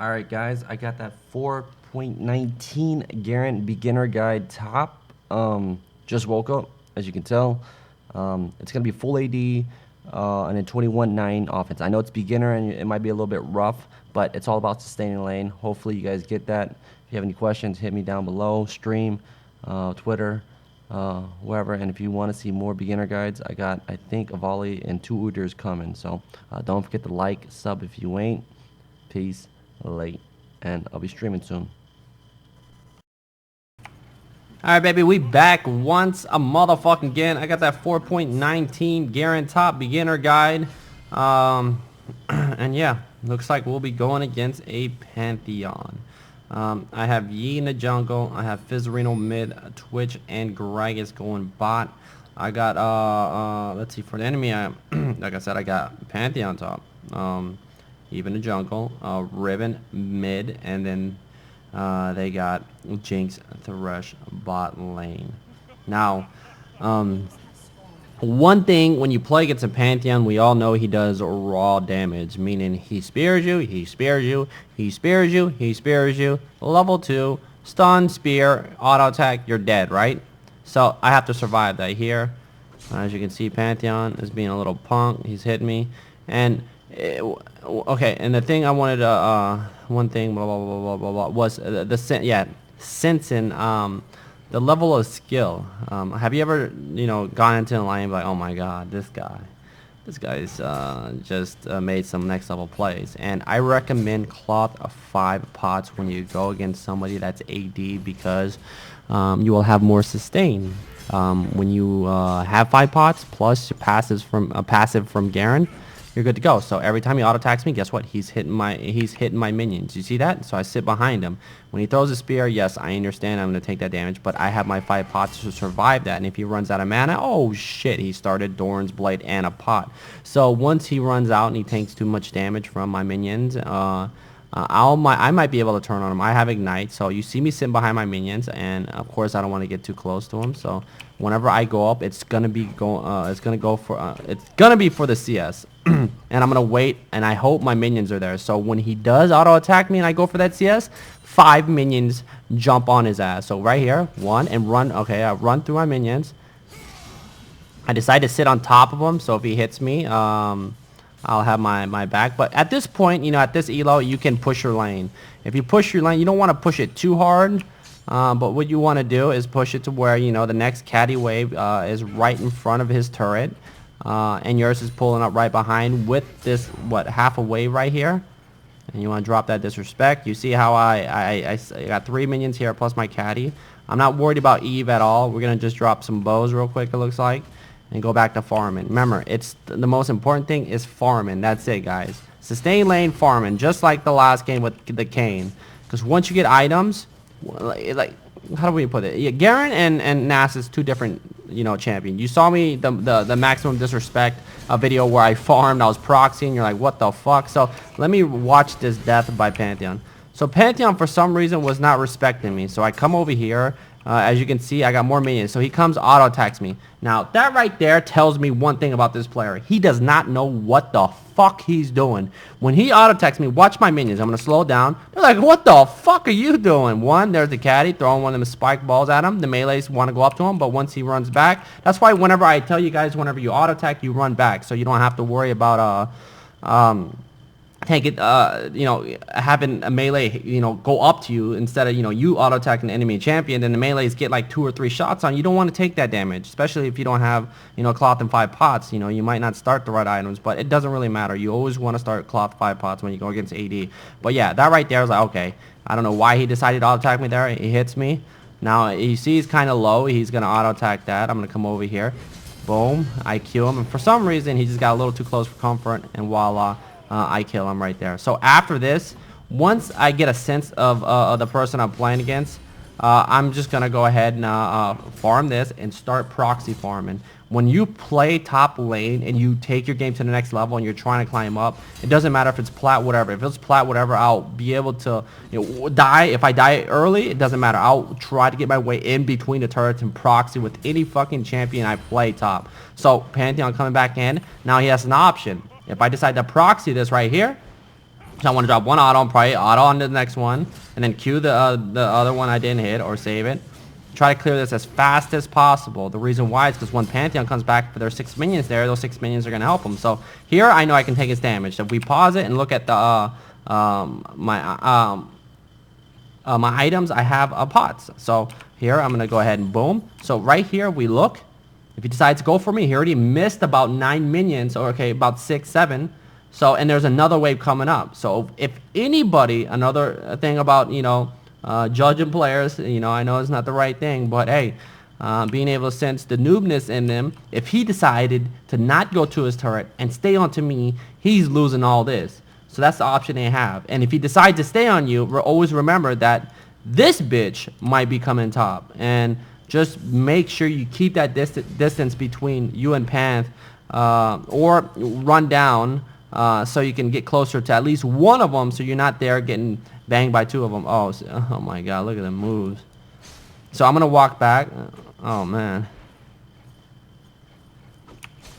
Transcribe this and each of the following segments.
Alright guys, I got that 4.19 Garen beginner guide top. Just woke up, as you can tell. It's going to be full AD and a 21-9 offense. I know it's beginner and it might be a little bit rough, but it's all about sustaining lane. Hopefully you guys get that. If you have any questions, hit me down below, stream, Twitter, wherever. And if you want to see more beginner guides, I got, I think, a volley and 2 UDYRs coming. So don't forget to like, sub if you ain't. Peace. Late, and I'll be streaming soon. Alright, baby, we back once a motherfucking again. I got that 4.19 Garen top beginner guide. And yeah, looks like we'll be going against a Pantheon. I have Yi in the jungle. I have Fizzarino mid, Twitch, and Gragas going bot. I got, let's see, for the enemy, like I said, I got Pantheon top. Even the jungle, Ribbon mid, and then they got Jinx, Thresh bot lane. Now, one thing when you play against a Pantheon, we all know he does raw damage, meaning he spears you, he spears you, he spears you, he spears you. Level 2, stun, spear, auto attack, you're dead, right? So I have to survive that here. As you can see, Pantheon is being a little punk. He's hitting me, and okay, and the thing I wanted to, one thing, blah, blah, blah, blah, blah, blah, was sensing, the level of skill. Have you ever, gone into a lane like, oh my god, this guy's just made some next level plays. And I recommend cloth of 5 pots when you go against somebody that's AD, because you will have more sustain. When you have 5 pots plus passive from Garen, you're good to go. So every time he auto attacks me, guess what? He's hitting my minions. You see that? So I sit behind him. When he throws a spear, yes, I understand I'm going to take that damage, but I have my 5 pots to survive that. And if he runs out of mana, oh shit, he started Doran's Blade and a pot. So once he runs out and he takes too much damage from my minions, I might be able to turn on him. I have Ignite, so you see me sitting behind my minions, and of course I don't want to get too close to him. So whenever I go up, it's gonna be for the CS. And I'm gonna wait, and I hope my minions are there. So when he does auto attack me and I go for that CS, 5 minions jump on his ass. So right here, 1 and run. Okay, I run through my minions. I decide to sit on top of him, so if he hits me, I'll have my back. But at this point, at this elo, you can push your lane. If you push your lane, you don't want to push it too hard. But what you want to do is push it to where, the next caddy wave is right in front of his turret. And yours is pulling up right behind with this, half a wave right here. And you want to drop that disrespect. You see how I got 3 minions here plus my caddy. I'm not worried about Eve at all. We're going to just drop some bows real quick, it looks like. And go back to farming. Remember, it's the most important thing is farming. That's it, guys. Sustain lane farming, just like the last game with the Kane. Because once you get items, like how do we put it? Yeah, Garen and Nass is 2 different, champion. You saw me the maximum disrespect video where I farmed, I was proxying. You're like, what the fuck? So let me watch this death by Pantheon. So Pantheon for some reason was not respecting me. So I come over here. As you can see, I got more minions. So he comes, auto attacks me. Now, that right there tells me one thing about this player. He does not know what the fuck he's doing. When he auto attacks me, watch my minions. I'm going to slow down. They're like, what the fuck are you doing? One, there's the caddy throwing one of them spike balls at him. The melees want to go up to him, but once he runs back, that's why whenever I tell you guys, whenever you auto attack, you run back. So you don't have to worry about, having a melee, go up to you instead of, you auto attack an enemy champion, then the melees get like 2 or 3 shots on you. Don't want to take that damage, especially if you don't have, cloth and 5 pots. You might not start the right items, but it doesn't really matter. You always want to start cloth 5 pots when you go against AD. But yeah, that right there is like, okay, I don't know why he decided to auto attack me there. He hits me. Now you see he's kind of low. He's gonna auto attack that. I'm gonna come over here. Boom, I kill him, and for some reason he just got a little too close for comfort, and voila. I kill him right there. So after this, once I get a sense of the person I'm playing against, I'm just going to go ahead and farm this and start proxy farming. When you play top lane and you take your game to the next level and you're trying to climb up, it doesn't matter if it's plat whatever. If it's plat whatever, I'll be able to die. If I die early, it doesn't matter. I'll try to get my way in between the turrets and proxy with any fucking champion I play top. So Pantheon coming back in. Now he has an option. If I decide to proxy this right here, So I want to drop one auto, and probably auto onto the next one, and then queue the other one I didn't hit, or save it. Try to clear this as fast as possible. The reason why is because when Pantheon comes back for their 6 minions there, those 6 minions are going to help him. So here I know I can take his damage. So if we pause it and look at the my items, I have pots. So here I'm going to go ahead and boom. So right here we look. If he decides to go for me, he already missed about 9 minions, or okay, about 6, 7. So, and there's another wave coming up. So if anybody, another thing about, you know, judging players, you know, I know it's not the right thing, but hey, being able to sense the noobness in them, if he decided to not go to his turret and stay on to me, he's losing all this. So that's the option they have. And if he decides to stay on you, always remember that this bitch might be coming top. And just make sure you keep that distance between you and Panth, or run down, so you can get closer to at least one of them, so you're not there getting banged by 2 of them. Oh my god, look at the moves. So I'm gonna walk back. Oh man.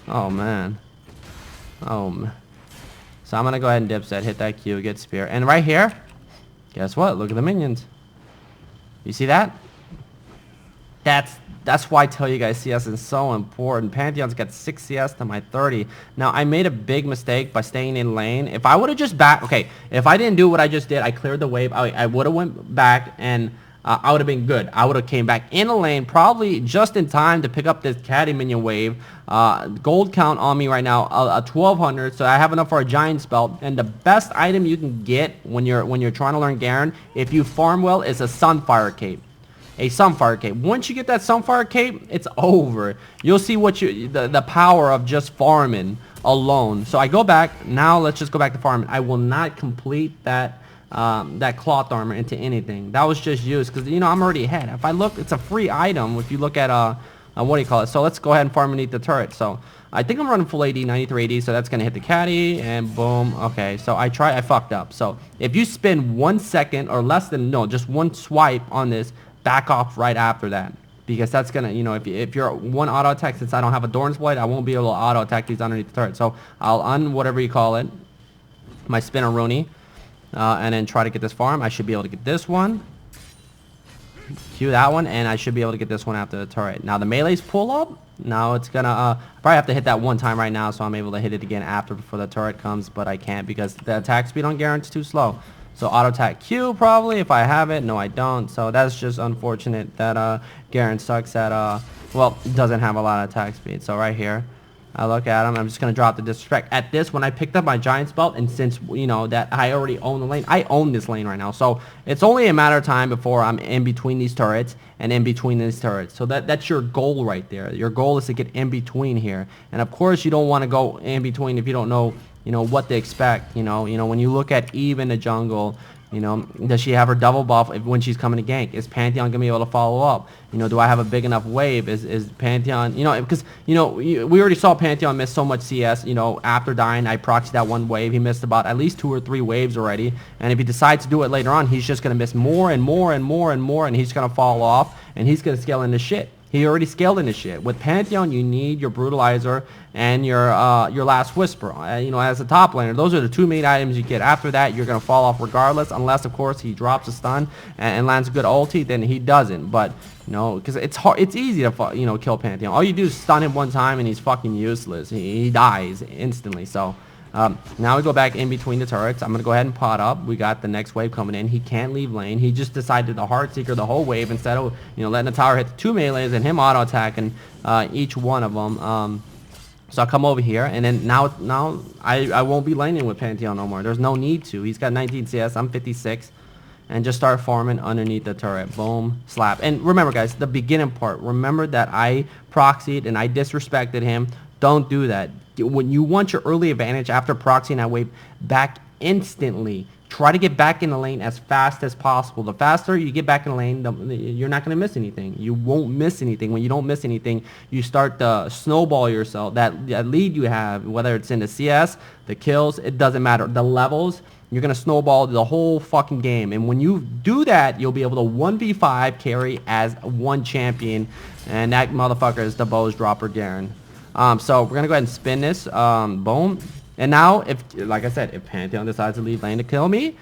Oh man. So I'm gonna go ahead and dipset, hit that Q, get spear, and right here, guess what? Look at the minions. You see that? That's why I tell you guys CS is so important. Pantheon's got 6 CS to my 30. Now, I made a big mistake by staying in lane. If I would have just if I didn't do what I just did, I cleared the wave, I would have went back, and I would have been good. I would have came back in a lane, probably just in time to pick up this caddy minion wave. Gold count on me right now, 1200, so I have enough for a giant spell. And the best item you can get when you're trying to learn Garen, if you farm well, is a Sunfire Cape. A Sunfire Cape. Once you get that Sunfire Cape, it's over. You'll see what the power of just farming alone. So I go back. Now let's just go back to farming. I will not complete that cloth armor into anything. That was just used because, you know, I'm already ahead. If I look, it's a free item if you look at what do you call it? So let's go ahead and farm beneath the turret. So I think I'm running full AD, 93 AD, so that's gonna hit the caddy, and boom. Okay, so I fucked up. So if you spend 1 second or less than, no, just one swipe on this, back off right after that, because that's gonna, you know, if you're one auto attack, since I don't have a Dorn's Blade, I won't be able to auto attack these underneath the turret. So I'll whatever you call it, my spin a Rooney, and then try to get this farm. I should be able to get this one, Q that one, and I should be able to get this one after the turret. Now the melee's pull up. Now it's gonna probably have to hit that one time right now, so I'm able to hit it again after, before the turret comes, but I can't because the attack speed on Garen is too slow. So auto attack Q probably if I have it. No, I don't. So that's just unfortunate that Garen sucks at well, doesn't have a lot of attack speed. So right here, I look at him. I'm just gonna drop the disrespect. At this, when I picked up my Giant's belt, and since, you know, that I already own the lane, I own this lane right now. So it's only a matter of time before I'm in between these turrets and in between these turrets. So that's your goal right there. Your goal is to get in between here. And of course, you don't want to go in between if you don't know, you know, what to expect. You know, when you look at Eve in the jungle, you know, does she have her double buff when she's coming to gank? Is Pantheon gonna be able to follow up? You know, do I have a big enough wave? Is Pantheon, you know, because, you know, we already saw Pantheon miss so much CS, you know, after dying. I proxied that one wave. He missed about at least 2 or 3 waves already. And if he decides to do it later on, he's just gonna miss more and more and more and more, and he's gonna fall off, and he's gonna scale into shit. He already scaled into shit. With Pantheon, you need your Brutalizer and your Last Whisper. You know, as a top laner, those are the 2 main items you get. After that, you're gonna fall off regardless, unless of course he drops a stun and lands a good ulti. Then he doesn't. But you know, because it's hard, it's easy to kill Pantheon. All you do is stun him one time, and he's fucking useless. He dies instantly. So. Now we go back in between the turrets. I'm going to go ahead and pot up. We got the next wave coming in. He can't leave lane. He just decided to Heartseeker the whole wave instead of, you know, letting the tower hit the 2 melees and him auto attacking each one of them. So I'll come over here, and then now I won't be laning with Pantheon no more. There's no need to. He's got 19 CS. I'm 56. And just start farming underneath the turret. Boom, slap. And remember, guys, the beginning part. Remember that I proxied and I disrespected him. Don't do that. When you want your early advantage after proxying that wave back instantly, try to get back in the lane as fast as possible. The faster you get back in the lane, you're not going to miss anything. You won't miss anything. When you don't miss anything, you start to snowball yourself. That lead you have, whether it's in the CS, the kills, it doesn't matter. The levels, you're going to snowball the whole fucking game. And when you do that, you'll be able to 1v5 carry as one champion. And that motherfucker is the Bows Dropper Garen. So we're going to go ahead and spin this. Boom. And now, if, like I said, if Pantheon decides to leave lane to kill me,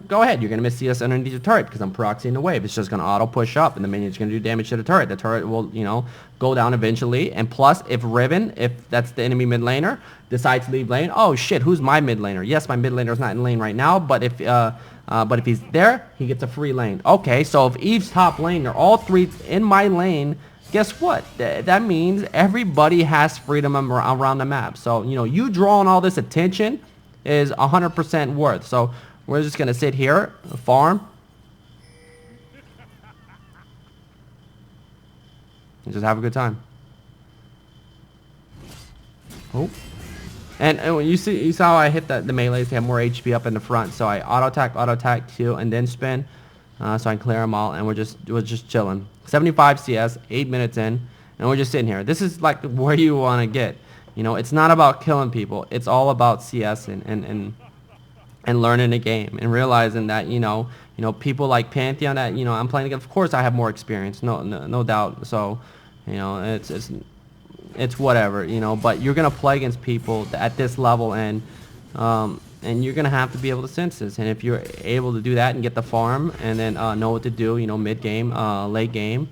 go ahead. You're going to miss CS underneath your turret because I'm proxying the wave. It's just going to auto push up, and the minion's going to do damage to the turret. The turret will, you know, go down eventually. And plus, if Riven, if that's the enemy mid laner, decides to leave lane, oh shit, who's my mid laner? Yes, my mid laner is not in lane right now, but if he's there, he gets a free lane. Okay, so if Eve's top lane, they're all three in my lane, guess what? That means everybody has freedom around the map. So, you know, you drawing all this attention is 100% worth. So we're just going to sit here, farm, and just have a good time. Oh. And when you saw how I hit the melees, they have more HP up in the front. So I auto attack, Q, and then spin. So I can clear them all, and we're just chilling. 75 CS, 8 minutes in, and we're just sitting here. This is like where you want to get. You know, it's not about killing people. It's all about CS and learning the game and realizing that, you know, people like Pantheon that, you know, I'm playing against. Of course, I have more experience, no doubt. So, you know, it's whatever, you know. But you're gonna play against people at this level, and you're going to have to be able to sense this. And if you're able to do that and get the farm and then know what to do, you know, mid-game, late game,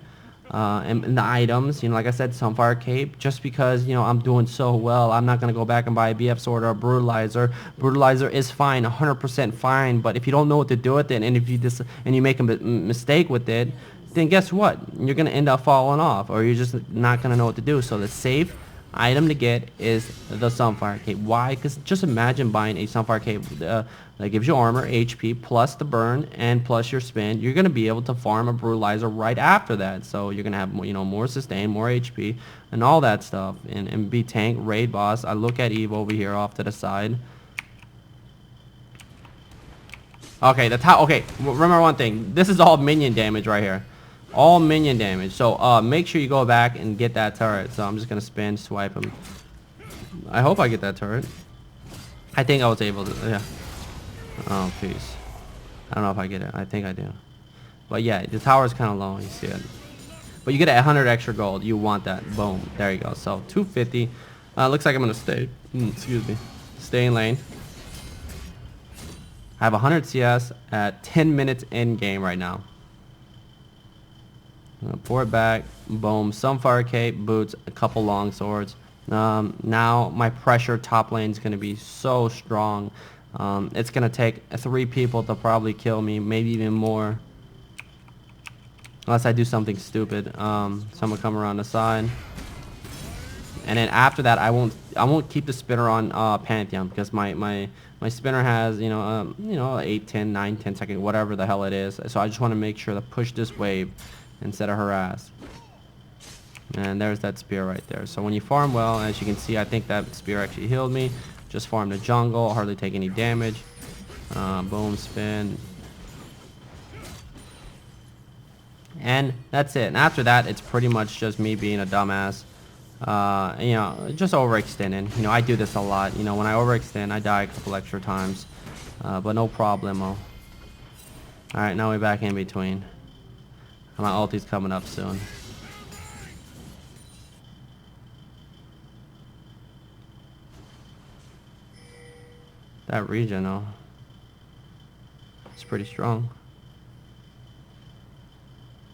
and the items, you know, like I said, Sunfire Cape, just because, you know, I'm doing so well, I'm not going to go back and buy a BF Sword or a Brutalizer. Brutalizer is fine, 100% fine, but if you don't know what to do with it, and if you you make a mistake with it, then guess what? You're going to end up falling off, or you're just not going to know what to do. So the safe item to get is the Sunfire Cape. Why? Because just imagine buying a Sunfire Cape that gives you armor, HP, plus the burn, and plus your spin. You're going to be able to farm a Brutalizer right after that. So you're going to have, you know, more sustain, more HP, and all that stuff, and be tank, raid boss. I look at Eve over here off to the side. Okay, okay, remember one thing. This is all minion damage right here. All minion damage. So make sure you go back and get that turret. So I'm just gonna spin, swipe him. I hope I get that turret. I think I was able to. Yeah. Oh, peace. I don't know if I get it. I think I do. But yeah, the tower is kind of low. You see it. But you get 100 extra gold. You want that. Boom. There you go. So 250. Looks like I'm gonna stay. Excuse me. Stay in lane. I have 100 CS at 10 minutes in game right now. Pour it back, boom, Sunfire Cape, boots, a couple long swords. Now my pressure top lane is going to be so strong. It's going to take 3 people to probably kill me, maybe even more. Unless I do something stupid. Someone come around the side. And then after that, I won't keep the spinner on Pantheon, because my spinner has, you know, 8, 10, 9, 10 seconds, whatever the hell it is. So I just want to make sure to push this wave instead of harass. And there's that spear right there. So when you farm well, as you can see, I think that spear actually healed me. Just farm the jungle, hardly take any damage. Boom, spin. And that's it. And after that, it's pretty much just me being a dumbass. You know, just overextending. You know, I do this a lot. You know, when I overextend, I die a couple extra times. But no problemo. Alright, now we're back in between. My ulti's coming up soon. That regen, though, it's pretty strong.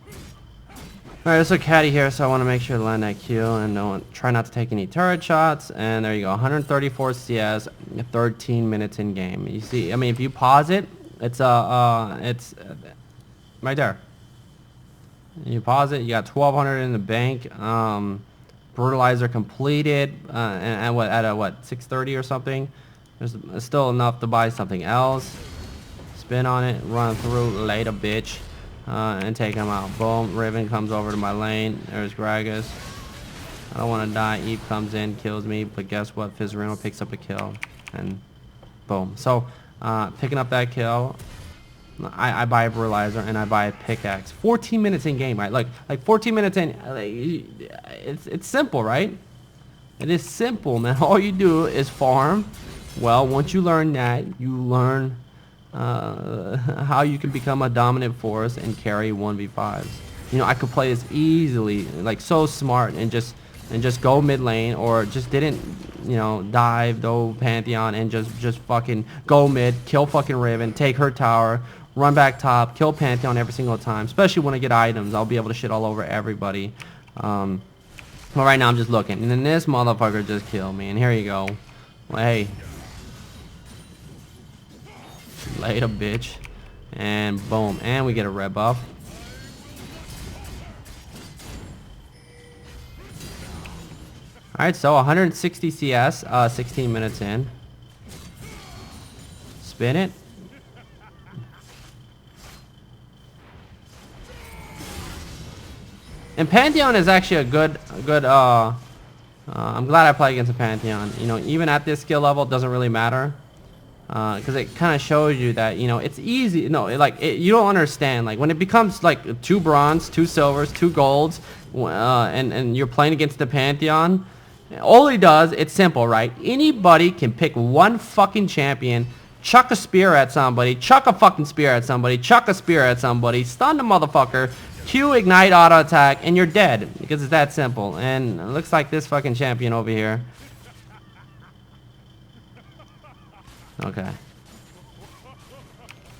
Alright, let's look Caddy here, so I want to make sure to land that Q and try not to take any turret shots. And there you go, 134 CS, 13 minutes in game. You see, I mean, if you pause it, it's right there. You pause it, you got 1200 in the bank. Brutalizer completed, and what, at what, 630 or something? There's still enough to buy something else. Spin on it, run through, LATA bitch, and take him out. Boom, Riven comes over to my lane. There's Gragas. I don't want to die. Eve comes in, kills me, but guess what? Fizzarino picks up a kill, and boom. So, picking up that kill, I buy a Brutalizer and I buy a pickaxe. 14 minutes in game, right? Like 14 minutes in, it's simple, right? It is simple, man. All you do is farm. Well, once you learn that, you learn how you can become a dominant force and carry 1v5s. You know, I could play this easily, like so smart, and just and just go mid lane, or just didn't, you know, dive, go Pantheon, and just fucking go mid, kill fucking Riven, take her tower, run back top, kill Pantheon every single time. Especially when I get items, I'll be able to shit all over everybody. But right now I'm just looking, and then this motherfucker just killed me, and here you go. Well, hey, LATA, bitch, and boom, and we get a red buff. Alright, so 160 CS, 16 minutes in. Spin it. And Pantheon is actually a good, I'm glad I play against a Pantheon. You know, even at this skill level, it doesn't really matter. Because it kind of shows you that, you know, it's easy. No, you don't understand. Like, when it becomes, like, 2 bronze, 2 silvers, 2 golds, and you're playing against the Pantheon, all he does, it's simple, right? Anybody can pick one fucking champion, chuck a spear at somebody, chuck a fucking spear at somebody, chuck a spear at somebody, stun the motherfucker, Q, ignite, auto attack, and you're dead. Because it's that simple. And it looks like this fucking champion over here. Okay.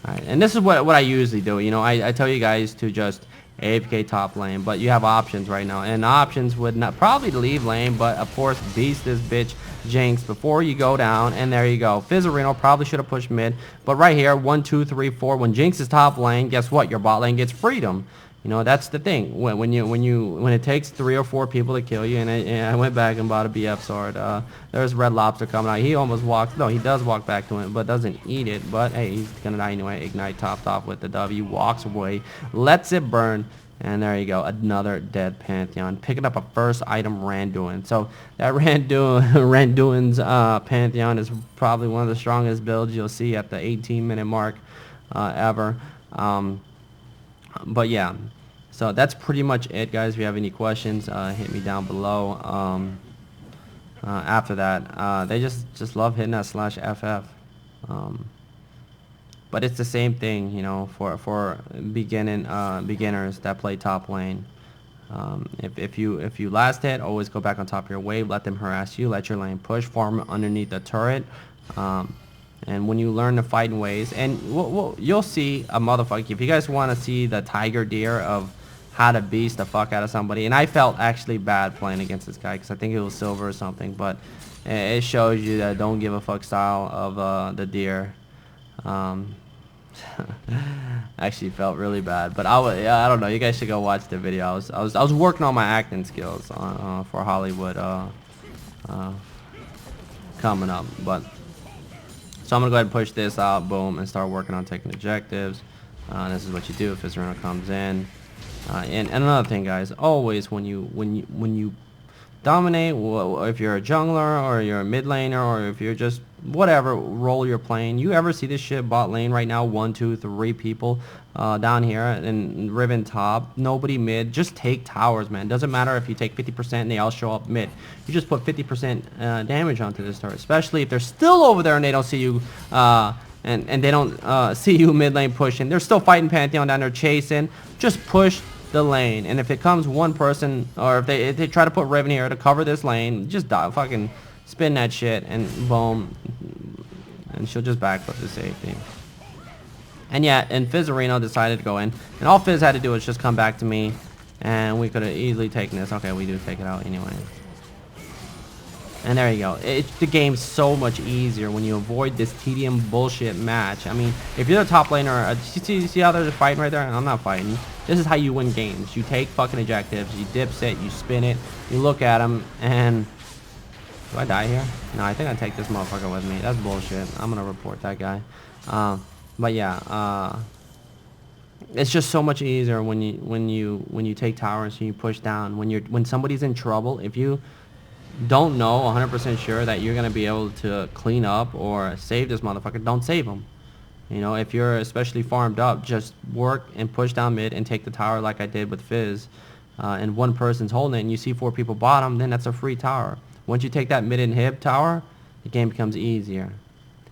Alright, and this is what I usually do. You know, I tell you guys to just AFK top lane, but you have options right now, and options would not probably leave lane, but of course beast this bitch Jinx before you go down, and there you go. Fizzarino probably should have pushed mid, but right here 1 2 3 4, when Jinx is top lane, guess what? Your bot lane gets freedom. You know, that's the thing. When it takes 3 or 4 people to kill you, and I went back and bought a BF sword. There's Red Lobster coming out. He almost walks. No, he does walk back to it, but doesn't eat it. But hey, he's gonna die anyway. Ignite topped off with the W. Walks away, lets it burn, and there you go. Another dead Pantheon. Picking up a first item Randuin. So that Randuin's Pantheon is probably one of the strongest builds you'll see at the 18-minute mark ever. But yeah, so that's pretty much it, guys. If you have any questions, hit me down below. After that, they just love hitting that /FF. But it's the same thing, you know, for beginners that play top lane. If you last hit, always go back on top of your wave, let them harass you, let your lane push, farm underneath the turret. And when you learn the fighting ways, and you'll see a motherfucker. If you guys want to see the tiger deer of how to beast the fuck out of somebody, and I felt actually bad playing against this guy because I think it was silver or something, but it shows you that don't give a fuck style of the deer. Actually felt really bad, but I don't know. You guys should go watch the video. I was working on my acting skills for Hollywood coming up, but. So I'm going to go ahead and push this out, boom, and start working on taking objectives. This is what you do if Fizzarino comes in. And another thing, guys, always when you dominate, if you're a jungler or you're a mid laner or if you're just whatever role you're playing, you ever see this shit bot lane right now, 1 2 3 people down here and Riven top, nobody mid, just take towers, man. Doesn't matter if you take 50% and they all show up mid, you just put 50% damage onto this turret, especially if they're still over there and they don't see you and they don't see you mid lane pushing. They're still fighting Pantheon down there chasing. Just push the lane, and if it comes one person, or if they try to put Riven here to cover this lane, just fucking spin that shit and boom, and she'll just backflip to safety. And yeah, and Fizzarino decided to go in, and all Fizz had to do was just come back to me, and we could have easily taken this. Okay, we do take it out anyway. And there you go. The game's so much easier when you avoid this tedium bullshit match. I mean, if you're the top laner, you see how they're fighting right there? I'm not fighting. This is how you win games. You take fucking objectives, you dip set, you spin it, you look at them, and... Do I die here? No, I think I take this motherfucker with me. That's bullshit. I'm gonna report that guy. But yeah, it's just so much easier when you take towers and you push down. When somebody's in trouble, if you don't know 100% sure that you're gonna be able to clean up or save this motherfucker, don't save him. You know, if you're especially farmed up, just work and push down mid and take the tower like I did with Fizz. And one person's holding it and you see 4 people bottom, then that's a free tower. Once you take that mid inhib tower, the game becomes easier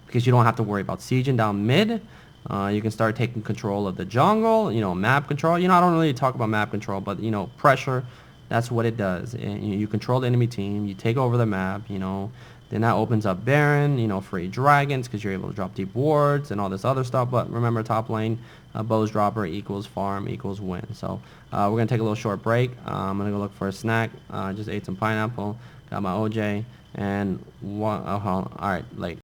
because you don't have to worry about sieging down mid. You can start taking control of the jungle, you know, map control. You know, I don't really talk about map control, but, you know, pressure That's what it does. And you control the enemy team. You take over the map, you know. Then that opens up Baron, you know, free dragons because you're able to drop deep wards and all this other stuff. But remember, top lane, bows dropper equals farm equals win. So we're going to take a little short break. I'm going to go look for a snack. Just ate some pineapple. Got my OJ. And all right, late.